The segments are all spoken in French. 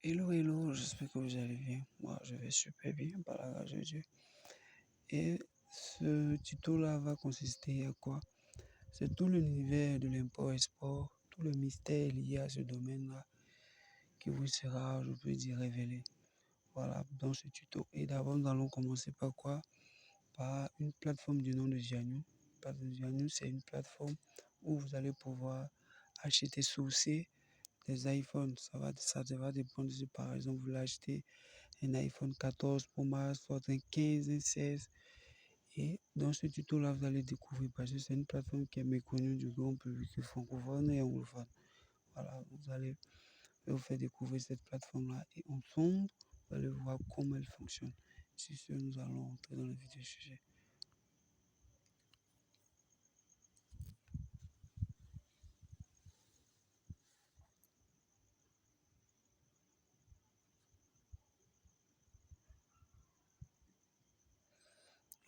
Hello, hello, j'espère que vous allez bien. Moi, je vais super bien par la grâce de Dieu. Et ce tuto-là va consister à quoi? C'est tout l'univers de l'import-export, tout le mystère lié à ce domaine-là qui vous sera, je peux dire, révélé. Voilà, dans ce tuto. Et d'abord, nous allons commencer par quoi? Par une plateforme du nom de Jianu. Jianu, c'est une plateforme où vous allez pouvoir acheter, sourcer des iPhones. Ça va dépendre si par exemple vous l'achetez un iPhone 14 Pro Max, soit un 15, un 16. Et dans ce tuto-là, vous allez découvrir, parce que c'est une plateforme qui est méconnue du grand public francophone et anglophone. Voilà, vous faire découvrir cette plateforme-là et ensemble, vous allez voir comment elle fonctionne. Sur ce, nous allons entrer dans le vif du sujet.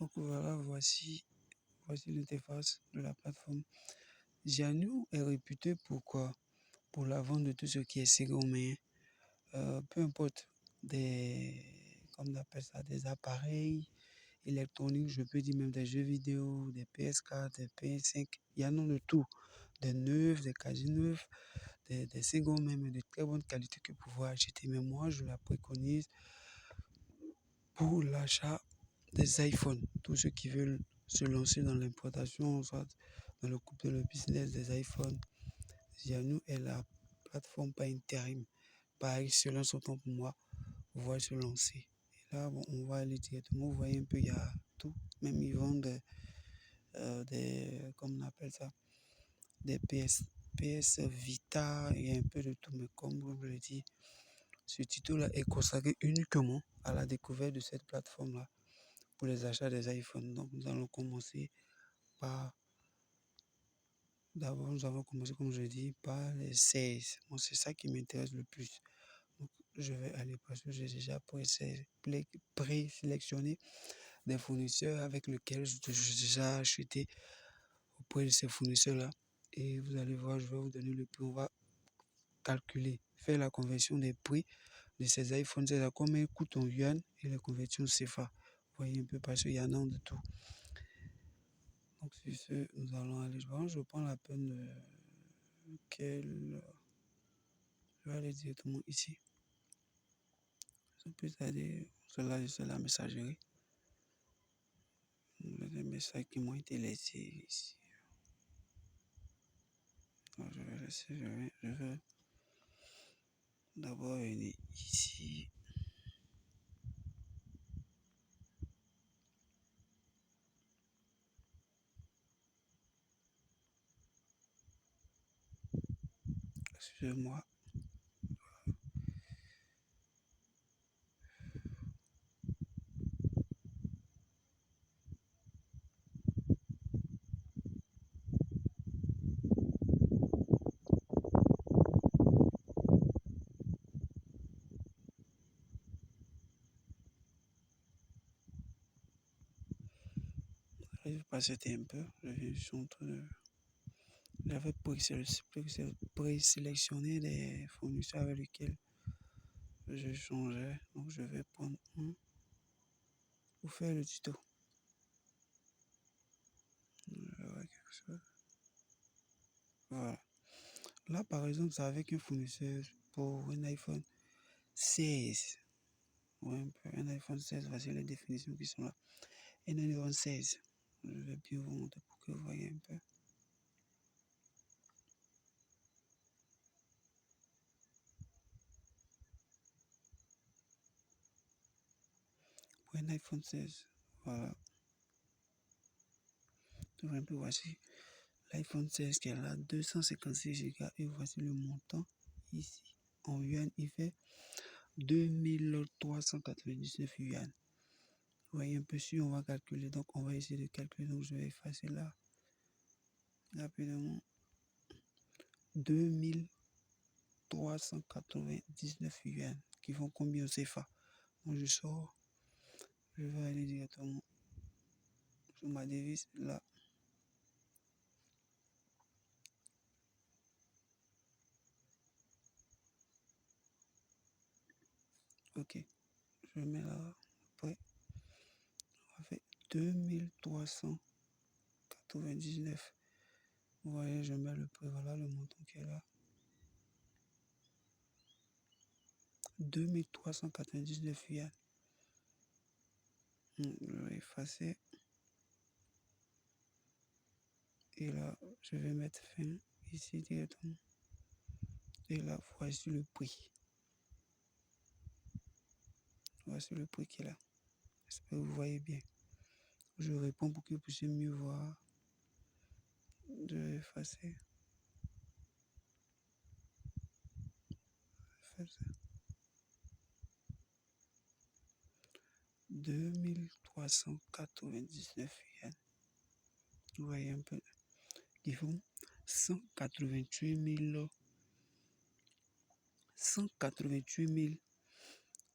Donc voilà, voici l'interface de la plateforme. Jianu est réputé pour quoi? Pour la vente de tout ce qui est seconde main. Peu importe, comme on appelle ça, des appareils électroniques, je peux dire même des jeux vidéo, des PS4, des PS5, il y en a de tout, des neufs, des quasi neufs, des secondes même de très bonne qualité que vous pouvez acheter. Mais moi, je la préconise pour l'achat des iPhones. Tous ceux qui veulent se lancer dans l'importation, soit dans le business des iPhones, Jianu est la plateforme par intérim, par excellence autant pour moi, pouvoir se lancer. Et là, bon, on va aller directement, vous voyez un peu, il y a tout. Même ils vendent comme on appelle ça, des PS Vita, il y a un peu de tout. Mais comme je le dis, ce tuto-là est consacré uniquement à la découverte de cette plateforme-là pour les achats des iPhones. Donc, nous allons commencer par, d'abord, nous allons commencer, comme je dis, par les 16. Bon, c'est ça qui m'intéresse le plus. Donc, je vais aller parce que j'ai déjà présélectionné des fournisseurs avec lesquels j'ai déjà acheté auprès de ces fournisseurs-là. Et vous allez voir, je vais vous donner le prix. On va calculer, faire la conversion des prix de ces iPhones. C'est combien coûte en yuan et la conversion CFA. Vous voyez un peu parce qu'il y en a de tout. Donc, sur ce, nous allons aller. Je prends la peine de je vais aller directement ici. Ça peut aller. Cela, c'est la messagerie. Les messages qui m'ont été laissés ici. Alors, je vais laisser, je vais d'abord venir ici. Excusez-moi. Je vais passer un peu. Je suis en train de. J'avais présélectionné les fournisseurs avec lesquels je changeais. Donc, je vais prendre un pour faire le tuto. Voilà. Là, par exemple, c'est avec un fournisseur pour un iPhone 16. Ouais, un iPhone 16, voici les définitions qui sont là. Un iPhone 16. Je vais bien vous montrer pour que vous voyez un peu. Pour un iPhone 16, voilà. Tout un peu, voici l'iPhone 16 qui est là, 256 Go. Et voici le montant ici. En yuan, il fait 2399 yuan. Vous voyez un peu si on va calculer. Donc, on va essayer de calculer. Donc, je vais effacer là rapidement. 2399 yuan qui font combien au CFA? Donc, je sors. Je vais aller directement sur ma devise là. Ok, je mets là, après, on va faire 2399. Vous voyez, je mets le prix, voilà le montant qui est là. 2399 yuan. Je vais effacer. Et là, je vais mettre fin ici directement. Et là, voici le prix. Voici le prix qui est là. J'espère que vous voyez bien. Je réponds pour que vous puissiez mieux voir. Je vais effacer. 2399 yuan. Vous voyez un peu. Ils font 188 000, 188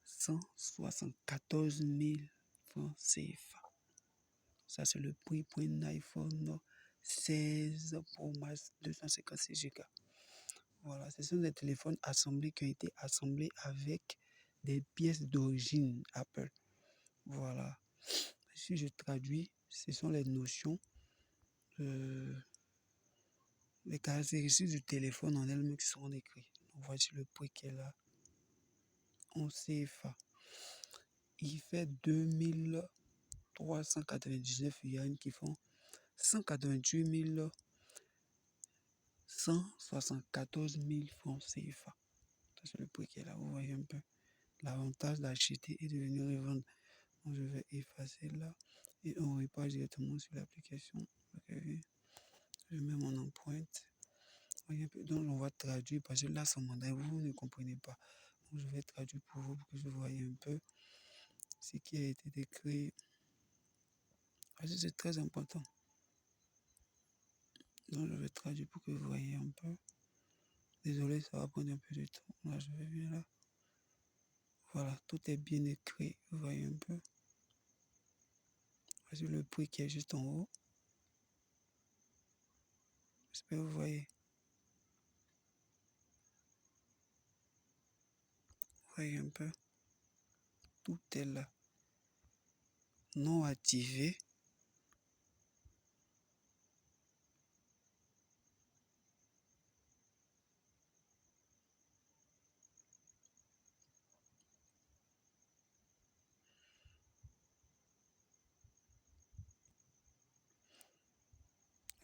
174 000 francs CFA. Ça, c'est le prix pour un iPhone 16 Pro Max 256 Go. Voilà, ce sont des téléphones assemblés qui ont été assemblés avec des pièces d'origine Apple. Voilà. Si je traduis, ce sont les notions, les caractéristiques du téléphone en elles-mêmes qui seront écrites. Donc, voici le prix qui est là en CFA. Il fait 2399 yuan qui font 188 174 000 francs CFA. C'est le prix qui est là. Vous voyez un peu l'avantage d'acheter et de venir revendre. Donc, je vais effacer là et on repart directement sur l'application. Je mets mon empreinte. Voyez un peu. Donc, on va traduire parce que là, son mandat, vous ne comprenez pas. Donc, je vais traduire pour vous pour que vous voyez un peu ce qui a été décrit. Parce que c'est très important. Donc, je vais traduire pour que vous voyez un peu. Désolé, ça va prendre un peu de temps. Là, je vais venir là. Voilà, tout est bien écrit. Vous voyez un peu. Voici le prix qui est juste en haut. J'espère que vous voyez. Vous voyez un peu. Tout est là. Non activé.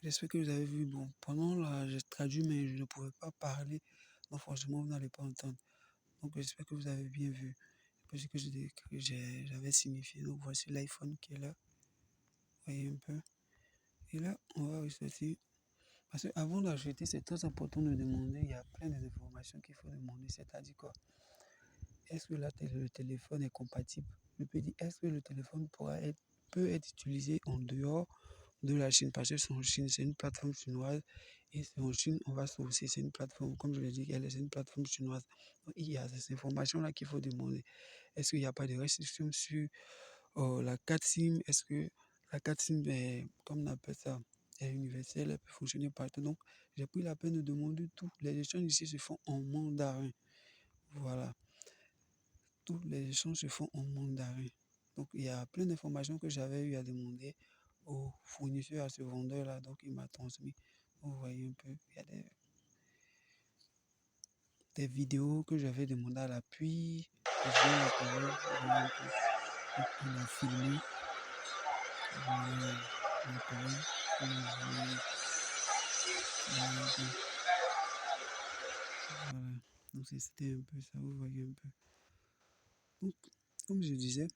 J'espère que vous avez vu. Bon, pendant là, j'ai traduit, mais je ne pouvais pas parler. Donc, franchement, vous n'allez pas entendre. Donc, j'espère que vous avez bien vu. Parce que j'avais signifié. Donc, voici l'iPhone qui est là. Vous voyez un peu. Et là, on va ressortir. Parce qu'avant d'acheter, c'est très important de demander. Il y a plein d'informations qu'il faut demander. C'est-à-dire quoi? Est-ce que le téléphone est compatible? Je peux dire, est-ce que le téléphone peut être utilisé en dehors de la Chine? Parce que c'est en Chine, c'est une plateforme chinoise. Et c'est en Chine, on va sourcer. C'est une plateforme, comme je l'ai dit, c'est une plateforme chinoise. Donc, il y a ces informations-là qu'il faut demander. Est-ce qu'il n'y a pas de restrictions sur la carte SIM? Est-ce que la carte SIM, est, comme on appelle ça, est universelle, elle peut fonctionner partout? Donc, j'ai pris la peine de demander tout. Les échanges ici se font en mandarin. Voilà. Tous les échanges se font en mandarin. Donc, il y a plein d'informations que j'avais eu à demander au fournisseur, à ce vendeur-là. Donc, il m'a transmis. Vous voyez un peu, il y a des vidéos que j'avais demandé à l'appui. Donc, il a filmé. Voilà, l'appareil. Voilà. Donc, c'était un peu ça, vous voyez un peu. Donc, comme je disais,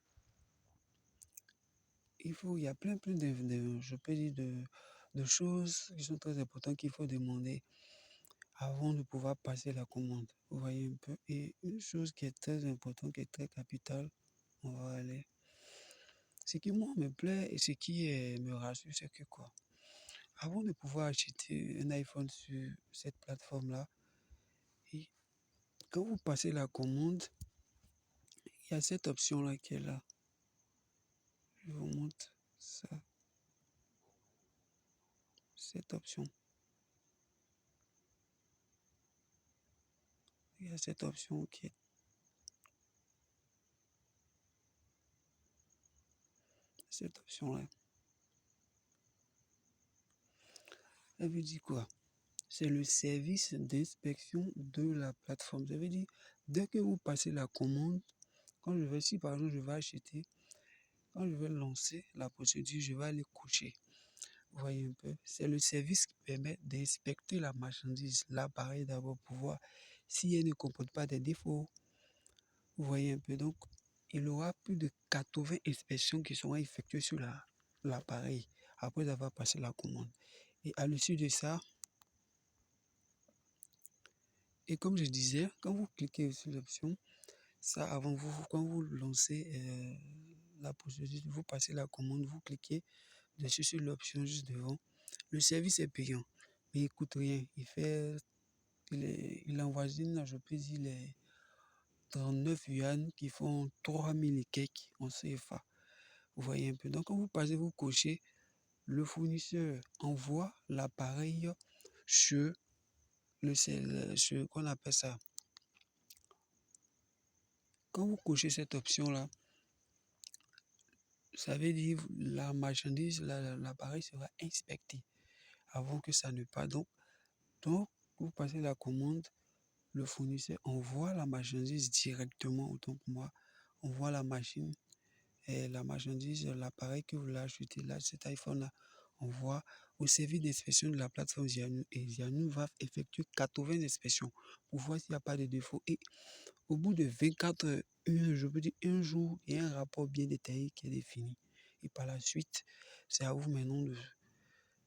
il y a plein je peux dire de choses qui sont très importantes qu'il faut demander avant de pouvoir passer la commande. Vous voyez un peu. Et une chose qui est très importante, qui est très capitale, on va aller. Ce qui moi me plaît et ce qui me rassure, c'est que quoi? Avant de pouvoir acheter un iPhone sur cette plateforme-là, et quand vous passez la commande, il y a cette option-là qui est là. Je vous montre ça. Cette option. Il y a cette option qui est cette option-là. Ça veut dire quoi? C'est le service d'inspection de la plateforme. Ça veut dire, dès que vous passez la commande, quand je vais, si par exemple je vais acheter, quand je vais lancer la procédure, je vais aller cocher. Vous voyez un peu, c'est le service qui permet d'inspecter la marchandise, l'appareil d'abord pour voir si elle ne comporte pas des défauts. Vous voyez un peu, donc il y aura plus de 80 inspections qui seront effectuées sur l'appareil après avoir passé la commande. Et à l'issue de ça, et comme je disais, quand vous cliquez sur l'option, ça avant vous, quand vous lancez la procédure, vous passez la commande, vous cliquez dessus sur l'option juste devant. Le service est payant, mais il coûte rien. Il avoisine, je peux dire, les 39 yuan qui font 3000 et quelques en CFA. Vous voyez un peu. Donc, quand vous passez, vous cochez, le fournisseur envoie l'appareil sur qu'on appelle ça. Quand vous cochez cette option-là, ça veut dire la marchandise, l'appareil sera inspecté avant que ça ne parte. Donc, vous passez la commande, le fournisseur envoie la marchandise directement, autant pour moi, envoie la machine et la marchandise, l'appareil que vous l'avez acheté, là, cet iPhone-là, envoie au service d'inspection de la plateforme Zianou. Et Zianou va effectuer 80 inspections pour voir s'il n'y a pas de défaut. Et au bout de 24 heures, je peux dire un jour, il y a un rapport bien détaillé qui est défini. Et par la suite, c'est à vous maintenant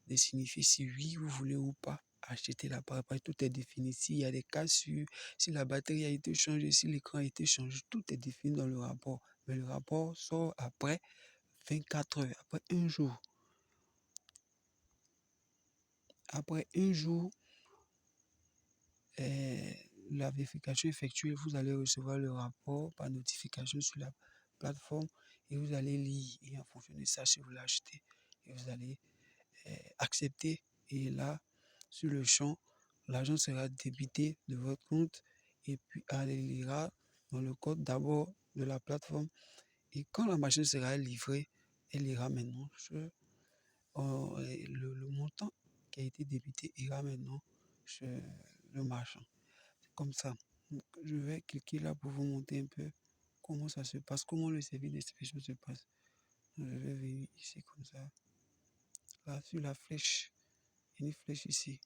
de signifier si oui, vous voulez ou pas acheter l'appareil. Tout est défini. S'il y a des cassures, si la batterie a été changée, si l'écran a été changé, tout est défini dans le rapport. Mais le rapport sort après 24 heures, après un jour. Après un jour, la vérification effectuée, vous allez recevoir le rapport par notification sur la plateforme et vous allez lire. Et en fonction de ça, si vous l'achetez, et vous allez accepter. Et là, sur le champ, l'argent sera débité de votre compte et puis elle ira dans le code d'abord de la plateforme. Et quand la machine sera livrée, elle ira maintenant sur le montant qui a été débité ira maintenant chez le marchand. C'est comme ça. Donc, je vais cliquer là pour vous montrer un peu comment ça se passe, comment le service d'inspection se passe. Je vais venir ici comme ça. Là, sur la flèche, il y a une flèche ici.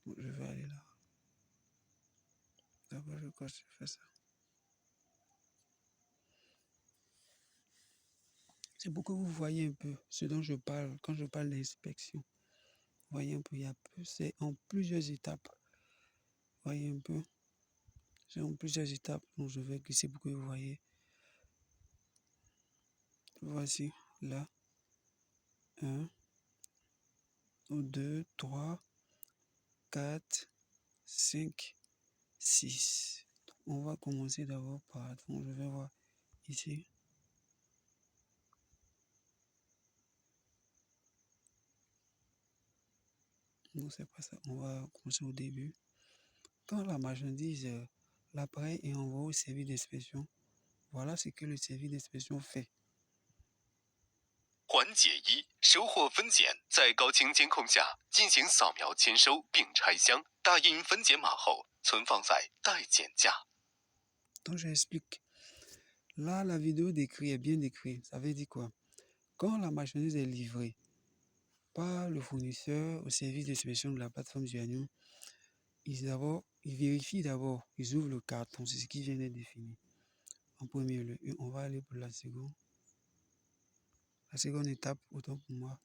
Donc, je vais aller là. D'abord, je fais ça. C'est pour que vous voyez un peu ce dont je parle quand je parle d'inspection. Vous voyez un peu, c'est en plusieurs étapes. Vous voyez un peu, c'est en plusieurs étapes. Donc, je vais glisser pour que vous voyez. Voici là. 1, 2, 3, 4, 5, 6. On va commencer d'abord par... Donc, je vais voir ici. Non, c'est pas ça. On va commencer au début. Quand la marchandise, l'appareil est envoyé au service d'inspection, voilà ce que le service d'inspection fait. 环节一：收货分拣，在高清监控下进行扫描签收并拆箱，打印分拣码后存放在待检架。 Donc, j'explique. Là, la vidéo décrit est bien décrite. Ça veut dire quoi? Quand la marchandise est livrée par le fournisseur au service d'inspection de la plateforme Zianou, ils vérifient d'abord, ils ouvrent le carton, c'est ce qui vient d'être défini en premier lieu. Et on va aller pour la seconde. La seconde étape, autant pour moi.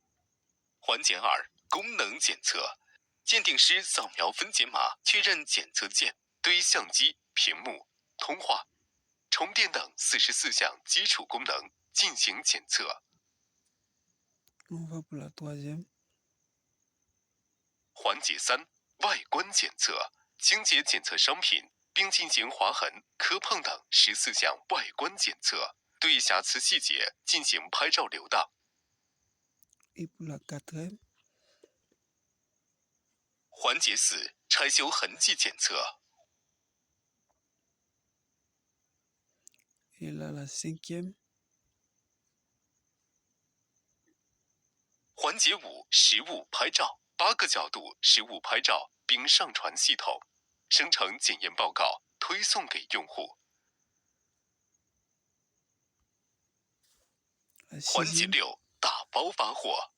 环节二：功能检测。鉴定师扫描分拣码，确认检测件对相机、屏幕、通话、充电等44项基础功能进行检测。 On va pour la troisième. 环节三：外观检测。清洁检测商品，并进行划痕、磕碰等14项外观检测，对瑕疵细节进行拍照留档。 Et pour la quatrième. 环节四：拆修痕迹检测。 Et là, la cinquième. 节5实物拍照，8个角度实物拍照，并上传系统，生成检验报告，推送给用户。环节6打包发货。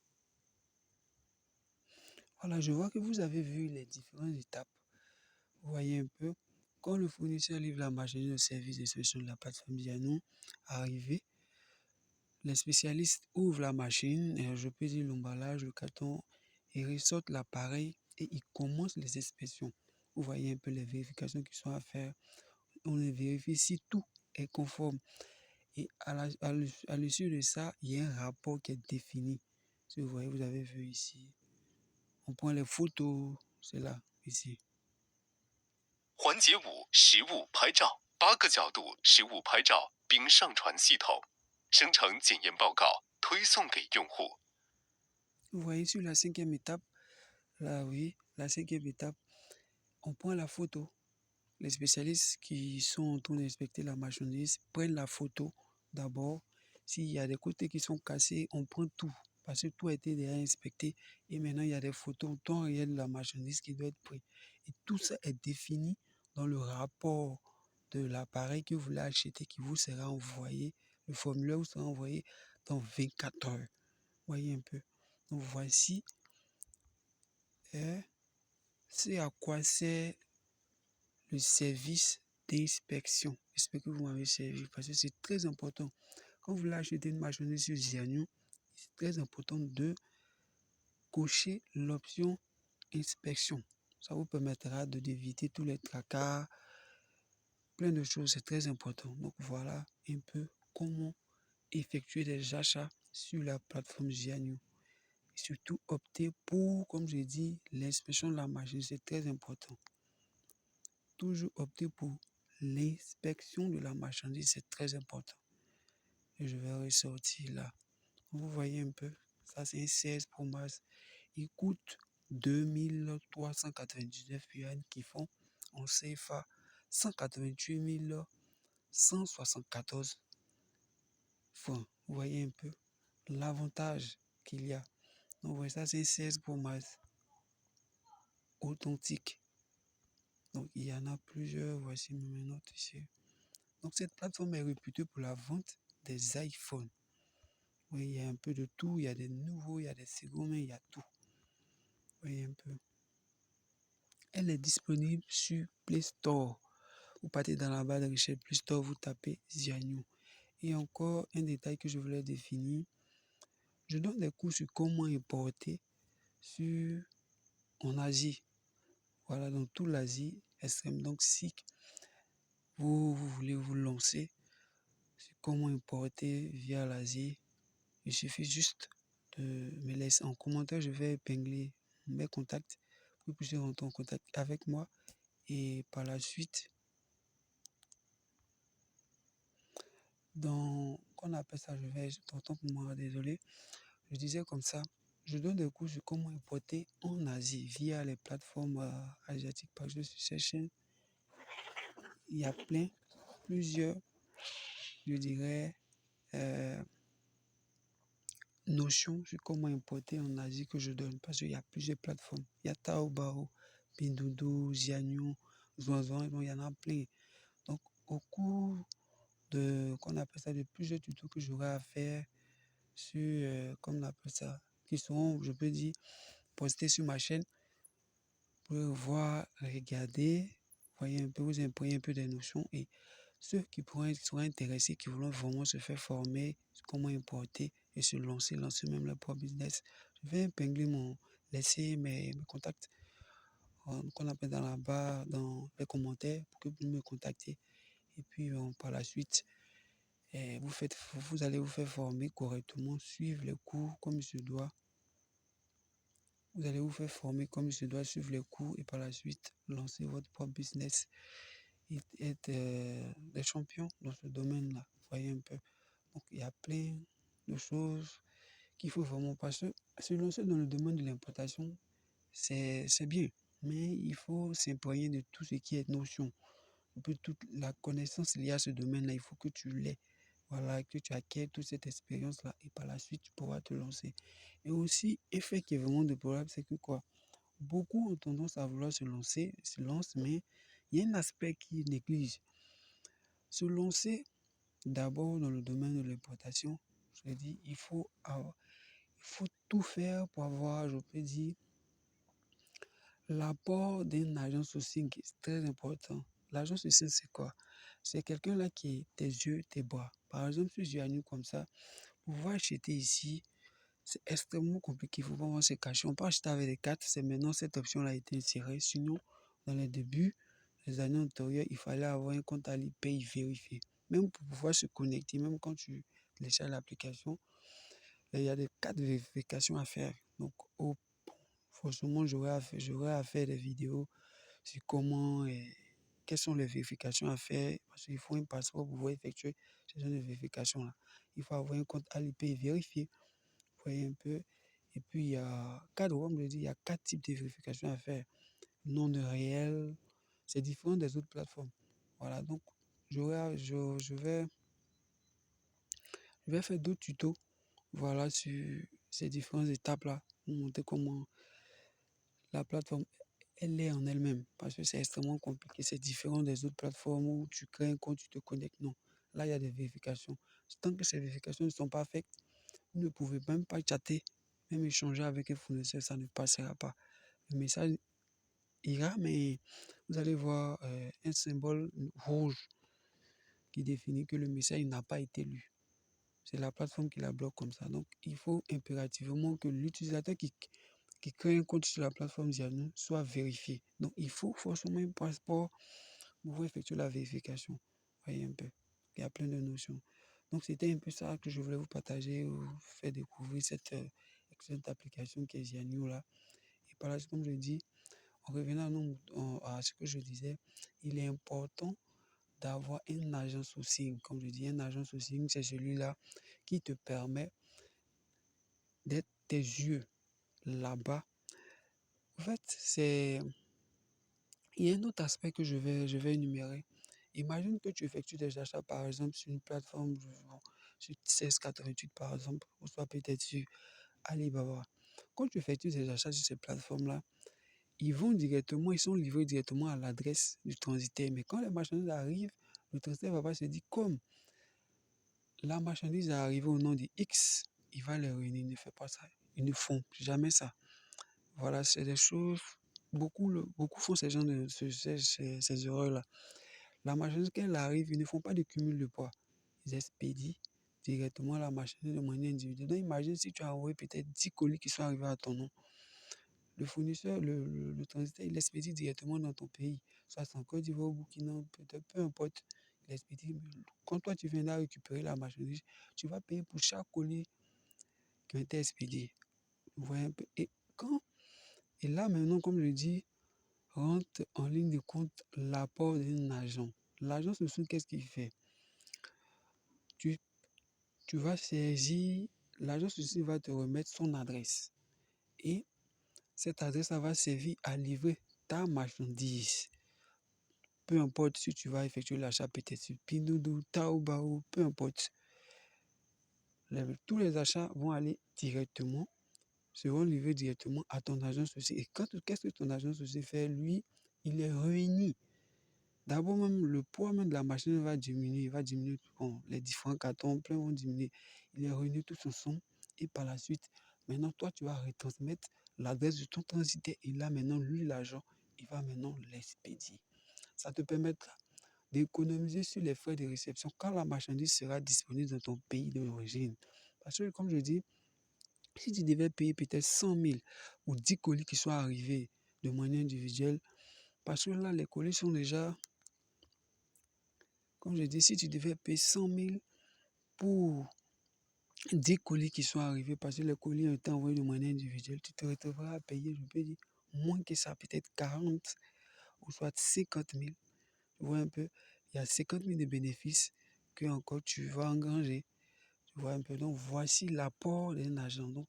Voilà, je vois que vous avez vu les différentes étapes. Vous voyez un peu, quand le fournisseur livre la marchandise de service d'expression de la plateforme Ziano, arrivé, les spécialistes ouvrent la machine, je peux dire l'emballage, le carton, ils ressortent l'appareil et ils commencent les inspections. Vous voyez un peu les vérifications qui sont à faire. On vérifie si tout est conforme. Et à l'issue de ça, il y a un rapport qui est défini. Si vous voyez, vous avez vu ici. On prend les photos, c'est là, ici. 环节5实物拍照，8个角度实物拍照，并上传系统，生成检验报告，推送给用户。 Vous voyez sur la 5e étape, là oui, la 5e étape, on prend la photo. Les spécialistes qui sont en train d'inspecter la marchandise prennent la photo d'abord. S'il y a des côtés qui sont cassés, on prend tout. Parce que tout a été déjà inspecté. Et maintenant, il y a des photos en temps réel de la marchandise qui doit être prise. Et tout ça est défini dans le rapport de l'appareil que vous voulez acheter qui vous sera envoyé. Le formulaire vous sera envoyé dans 24 heures. Voyez un peu. Donc voici c'est à quoi sert le service d'inspection. J'espère que vous m'avez servi parce que c'est très important. Quand vous voulez acheter une marchandise sur Ziano, c'est très important de cocher l'option inspection. Ça vous permettra d'éviter tous les tracas, plein de choses, c'est très important. Donc voilà un peu comment effectuer des achats sur la plateforme Ziano. Surtout opter pour, comme je dis, l'inspection de la machine, c'est très important. Toujours opter pour l'inspection de la marchandise, c'est très important. Et je vais ressortir là. Vous voyez un peu, ça c'est un 16 Pro Max. Il coûte 2399 yuan qui font en CFA 188 174 francs. Vous voyez un peu l'avantage qu'il y a. Donc, voyez, ça c'est un 16 Pro Max authentique. Donc, il y en a plusieurs. Voici mes notes ici. Donc, cette plateforme est réputée pour la vente des iPhones. Oui, il y a un peu de tout. Il y a des nouveaux, il y a des seconds mains, il y a tout. Vous voyez un peu. Elle est disponible sur Play Store. Vous partez dans la barre de recherche Play Store, vous tapez Ziano. Et encore un détail que je voulais définir. Je donne des cours sur comment importer en Asie. Voilà, dans toute l'Asie extrême. Donc, si vous voulez vous lancer sur comment importer via l'Asie, il suffit juste de me laisser en commentaire. Je vais épingler mes contacts pour que vous puissiez rentrer en contact avec moi. Et par la suite, qu'on appelle ça, je vais, autant pour moi, désolé, je disais comme ça, je donne des cours sur comment importer en Asie via les plateformes asiatiques. Parce que sur ces chaînes, il y a plusieurs, je dirais, notions sur comment importer en Asie que je donne. Parce qu'il y a plusieurs plateformes. Il y a Taobao, Pinduoduo, Ziano, Zhuangzhuang, donc il y en a plein. Donc, au cours qu'on appelle ça, de plusieurs tutos que j'aurai à faire sur, comme on appelle ça, qui seront, je peux dire, postés sur ma chaîne pour voir, regarder, voyez un peu, vous imprégner un peu des notions et ceux qui seront intéressés, qui voudront vraiment se faire former sur comment importer et se lancer même leur propre business. Je vais laisser mes contacts qu'on appelle dans la barre, dans les commentaires pour que vous me contactez. Et puis par la suite, vous allez vous faire former correctement, suivre les cours comme il se doit. Vous allez vous faire former comme il se doit, suivre les cours et par la suite, lancer votre propre business et être des champions dans ce domaine-là. Voyez un peu. Donc, il y a plein de choses qu'il faut vraiment pas se lancer dans le domaine de l'importation. C'est bien, mais il faut s'imprégner de tout ce qui est notion. Un peu toute la connaissance liée à ce domaine-là, il faut que tu l'aies. Voilà, que tu acquiers toute cette expérience-là et par la suite, tu pourras te lancer. Et aussi, effet qui est vraiment déplorable, c'est que quoi? Beaucoup ont tendance à vouloir se lancent, mais il y a un aspect qui néglige. Se lancer d'abord dans le domaine de l'importation, je dis, il faut tout faire pour avoir, je peux dire, l'apport d'un agent sourcing qui est très important. L'agent sourcing, c'est quoi? C'est quelqu'un là qui est tes yeux, tes bras. Par exemple, si je suis comme ça, pour pouvoir acheter ici, c'est extrêmement compliqué. Il faut vraiment se cacher. On peut acheter avec des cartes. C'est maintenant cette option-là a été insérée. Sinon, dans les débuts, les années antérieures, il fallait avoir un compte Alipay vérifié. Même pour pouvoir se connecter, même quand tu télécharges l'application, il y a des cas de vérification à faire. Donc, forcément, j'aurais à faire des vidéos sur comment et quelles sont les vérifications à faire. Parce qu'il faut un passeport pour pouvoir effectuer ce genre de vérification-là. Il faut avoir un compte Alipay vérifié. Vous voyez un peu. Et puis, il y a il y a 4 types de vérifications à faire. Nom de réel, c'est différent des autres plateformes. Voilà, donc, j'aurai, je vais faire d'autres tutos, voilà, sur ces différentes étapes-là, pour montrer comment la plateforme, elle est en elle-même, parce que c'est extrêmement compliqué, c'est différent des autres plateformes où tu crées un compte, tu te connectes, non. Là, il y a des vérifications. Tant que ces vérifications ne sont pas faites, vous ne pouvez même pas chatter, même échanger avec un fournisseur, ça ne passera pas. Le message ira, mais vous allez voir un symbole rouge qui définit que le message n'a pas été lu. C'est la plateforme qui la bloque comme ça. Donc, il faut impérativement que l'utilisateur qui crée un compte sur la plateforme Zianou soit vérifié. Donc, il faut forcément un passeport pour effectuer la vérification. Vous voyez un peu. Il y a plein de notions. Donc, c'était un peu ça que je voulais vous partager, vous faire découvrir cette excellente application qui est Zianou là. Et par là, comme je dis, en revenant à ce que je disais, il est important d'avoir un agent sourcing. Comme je dis, un agent sourcing, c'est celui-là qui te permet d'être tes yeux là-bas. En fait, il y a un autre aspect que je vais énumérer. Imagine que tu effectues des achats, par exemple, sur une plateforme, sur 1688, par exemple, ou soit peut-être sur Alibaba. Quand tu effectues des achats sur ces plateformes-là, ils sont livrés directement à l'adresse du transitaire. Mais quand les marchandises arrivent, le transitaire va pas se dire, comme la marchandise est arrivée au nom de X, il va les réunir. Il ne fait pas ça. Ils ne font jamais ça. Voilà, c'est des choses. Beaucoup font ces erreurs-là. La marchandise, quand elle arrive, ils ne font pas de cumul de poids. Ils expédient directement la marchandise de manière individuelle. Donc, imagine si tu as envoyé peut-être 10 colis qui sont arrivés à ton nom. Le fournisseur, le transitaire, il expédie directement dans ton pays. Soit c'est en Côte d'Ivoire, au Burkina, peut-être, peu importe. Il expédie. Quand toi, tu viens de récupérer la marchandise, tu vas payer pour chaque colis qui a été expédié. Vous voyez un peu. Et là, maintenant, comme je dis, rentre en ligne de compte l'apport d'un agent. L'agent, qu'est-ce qu'il fait? Tu, tu vas saisir, l'agent ceci va te remettre son adresse. Et cette adresse va servir à livrer ta marchandise. Peu importe si tu vas effectuer l'achat peut-être sur Pinduoduo, Taobao, peu importe. Tous les achats vont aller directement, seront livrés directement à ton agent ceci. Et qu'est-ce que ton agent ceci fait? Lui, il est réuni. D'abord, même le poids même de la machine va diminuer. Il va diminuer. Bon, les différents cartons pleins vont diminuer. Il est réuni tous ensemble. Et par la suite, maintenant, toi, tu vas retransmettre l'adresse de ton transitaire. Et là, maintenant, lui, l'agent, il va maintenant l'expédier. Ça te permettra d'économiser sur les frais de réception quand la marchandise sera disponible dans ton pays d'origine. Parce que, comme je dis, si tu devais payer peut-être 100 000 ou 10 colis qui sont arrivés de manière individuelle, parce que là, les colis sont déjà, comme je dis, si tu devais payer 100 000 pour 10 colis qui sont arrivés, parce que les colis ont été envoyés de manière individuelle, tu te retrouveras à payer, je peux dire, moins que ça, peut-être 40 ou soit 50 000. Tu vois un peu, il y a 50 000 de bénéfices que encore tu vas engranger. Tu vois un peu, donc voici l'apport d'un agent. Donc,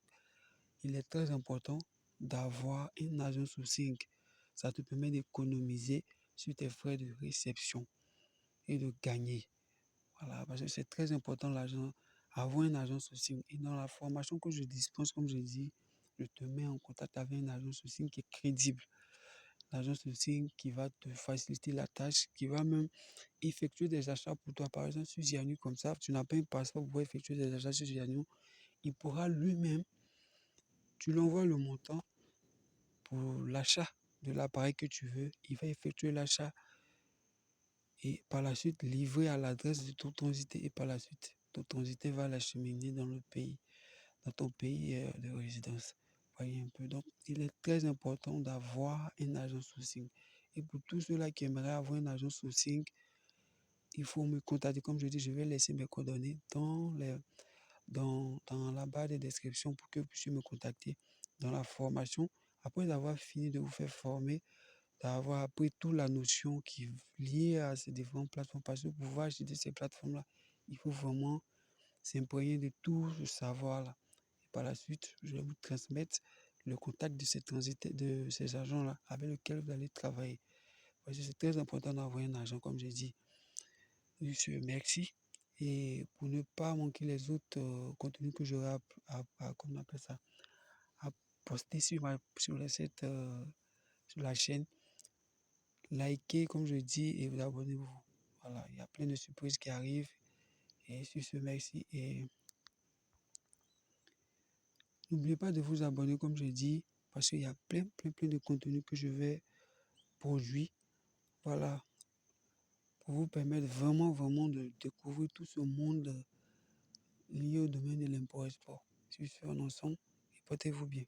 il est très important d'avoir un agent sourcing. Ça te permet d'économiser sur tes frais de réception et de gagner. Voilà, parce que c'est très important l'argent, avoir un agent sourcing. Et dans la formation que je dispense, comme je dis, je te mets en contact avec un agent sourcing qui est crédible. L'agent sourcing qui va te faciliter la tâche, qui va même effectuer des achats pour toi. Par exemple, sur Zianou, comme ça, tu n'as pas un passeport pour effectuer des achats sur Zianou. Il pourra lui-même, tu lui envoies le montant pour l'achat de l'appareil que tu veux. Il va effectuer l'achat et par la suite livrer à l'adresse de ton transité. Et par la suite, ton transité va l'acheminer dans le pays, dans ton pays de résidence. Voyez un peu. Donc, il est très important d'avoir un agent sourcing. Et pour tous ceux-là qui aimeraient avoir un agent sourcing, il faut me contacter. Comme je dis, je vais laisser mes coordonnées dans la barre de description pour que vous puissiez me contacter dans la formation. Après avoir fini de vous faire former, d'avoir appris toute la notion qui est liée à ces différentes plateformes, parce que pour pouvoir acheter ces plateformes-là, il faut vraiment s'imprégner de tout ce savoir-là. Et par la suite, je vais vous transmettre le contact de ces agents-là avec lesquels vous allez travailler. Parce que c'est très important d'avoir un agent, comme j'ai dit. Monsieur, merci. Et pour ne pas manquer les autres contenus que j'aurai comment on appelle ça, à poster sur la chaîne, likez comme je dis et vous abonnez-vous. Voilà, il y a plein de surprises qui arrivent. Et sur ce, merci. Et n'oubliez pas de vous abonner comme je dis, parce qu'il y a plein de contenus que je vais produire. Voilà, pour vous permettre vraiment de découvrir tout ce monde lié au domaine de l'import-export. Sur ce, on en ensemble et portez-vous bien.